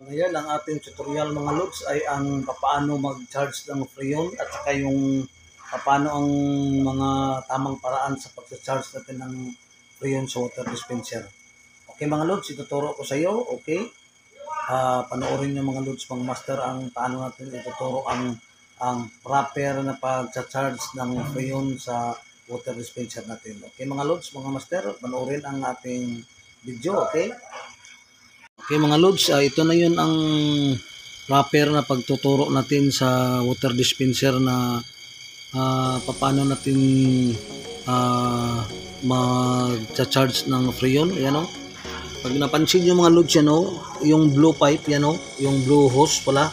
Ngayon, ang ating tutorial mga lods ay ang paano mag-charge ng Freon at saka yung paano ang mga tamang paraan sa pag-charge natin ng Freon sa water dispenser. Okay mga lods, ituturo ko sa iyo. Okay? Panoorin niyo mga lods, mga master, ang paano natin ituturo ang proper na pag-charge ng Freon sa water dispenser natin. Okay mga lods, mga master, panoorin ang ating video. Okay? Okay mga lods, ito na yun ang proper na pagtuturo natin sa water dispenser na paano natin mag-charge ng Freon. Yan o. Pag napansin nyo mga lods, yan o, yung blue pipe, yan o, yung blue hose pala.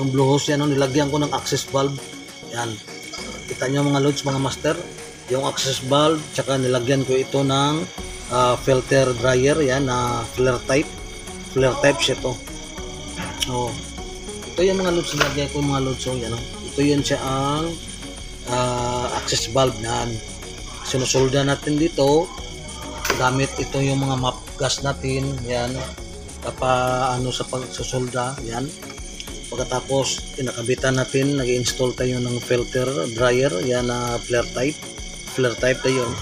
Yung blue hose, yan o, nilagyan ko ng access valve. Yan. Kita nyo mga lods, mga master, yung access valve, tsaka nilagyan ko ito ng filter dryer, yan, na flare type siya to. So, ito yung mga loads na lagay ko mga loads. So, yan o. Ito yun siya ang access valve na sinusolda natin dito. Gamit ito yung mga map gas natin. Yan. Ano sa pagsusolda. Yan. Pagkatapos, pinakabitan natin, nag-install tayo ng filter dryer. Yan na flare type. Flare type na yun.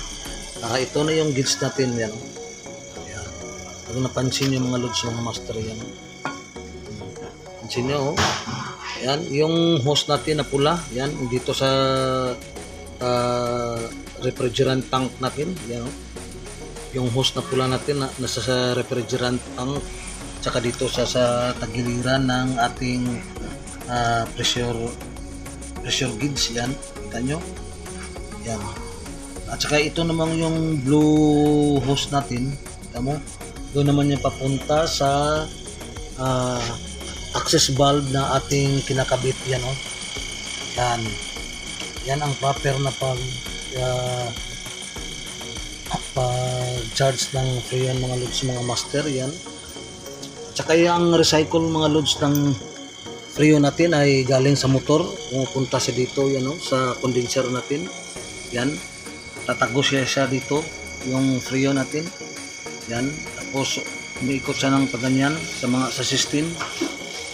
Ito na yung gauge natin. Yan. Pag napansin yung mga loads ng master, yan. Pansin nyo, oh. Yan, yung hose natin na pula, yan, dito sa refrigerant tank natin, yan, oh. Yung hose na pula natin, nasa sa refrigerant tank, tsaka dito sa tagiliran ng ating pressure gauge, yan, kita nyo, yan. At saka ito naman yung blue hose natin, kita mo, doon naman yung papunta sa access valve na ating kinakabit. Yan o. Yan. Yan ang proper na pag-charge ng Freon mga loads, mga master. Yan. At saka yung recycle mga loads ng Freon natin ay galing sa motor. Pupunta siya dito, yan o, sa condenser natin. Yan. Tatago siya dito, yung Freon natin. Yan. Tapos umiikot siya ng paganyan sa system.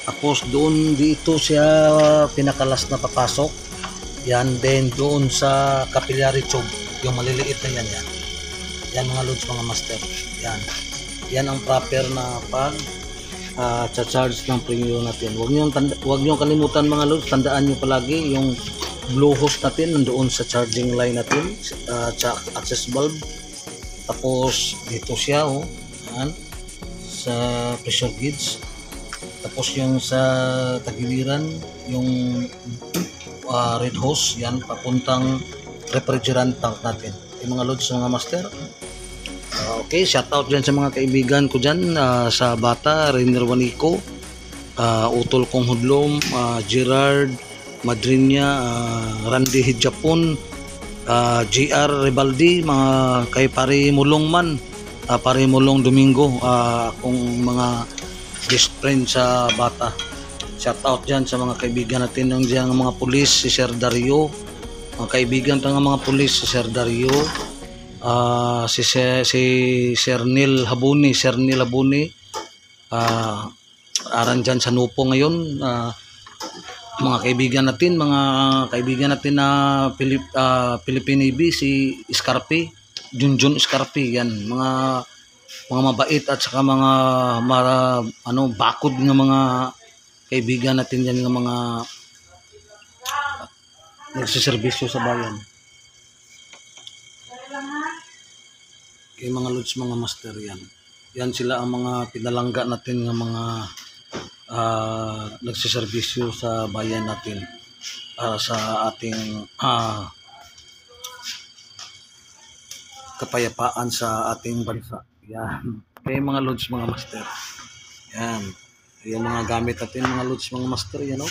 Tapos doon dito siya pinakalas na papasok. Yan, then doon sa capillary tube, yung maliliit na yan. Yan mga loads, mga master. Yan. Yan ang proper na pag charge ng Freon natin. Huwag niyo kalimutan mga loads, tandaan niyo palagi yung blue hose natin nandoon sa charging line natin, access valve. Tapos dito siya, oh. Yan, sa pressure gauge. Tapos yung sa tagiliran, yung red hose, yan, papuntang refrigerant tank natin. Yung mga loads, mga master. Okay, shout out dyan sa mga kaibigan ko dyan, sa Bata, Rainer Wanico, Utol Kong Hudlom, Gerard Madrinya, Randy Hijapon, GR Ribaldi, mga kay Pari Mulong man, Pari Mulong Domingo, akong mga best friend sa Bata. Shout out dyan sa mga kaibigan natin ng dyan, mga pulis, si Sir Dario, mga kaibigan ng mga pulis, si Sir Dario, si Sir Neil Habuni, aran dyan sa Nupo ngayon. Mga kaibigan natin na Philippine Navy, si Scarpi, Junjun Scarpi, yan, mga mabait at saka mga bakod ng mga kaibigan natin yan, ng mga nagsiservisyo sa bayan. Kay mga loads, mga master, yan sila ang mga pinalangga natin ng mga nagsiservisyo sa bayan natin, sa ating kapayapaan sa ating bansa. Yan. Kaya mga loads, mga master. Yan. Yung mga gamit natin, mga loads, mga master, yan o.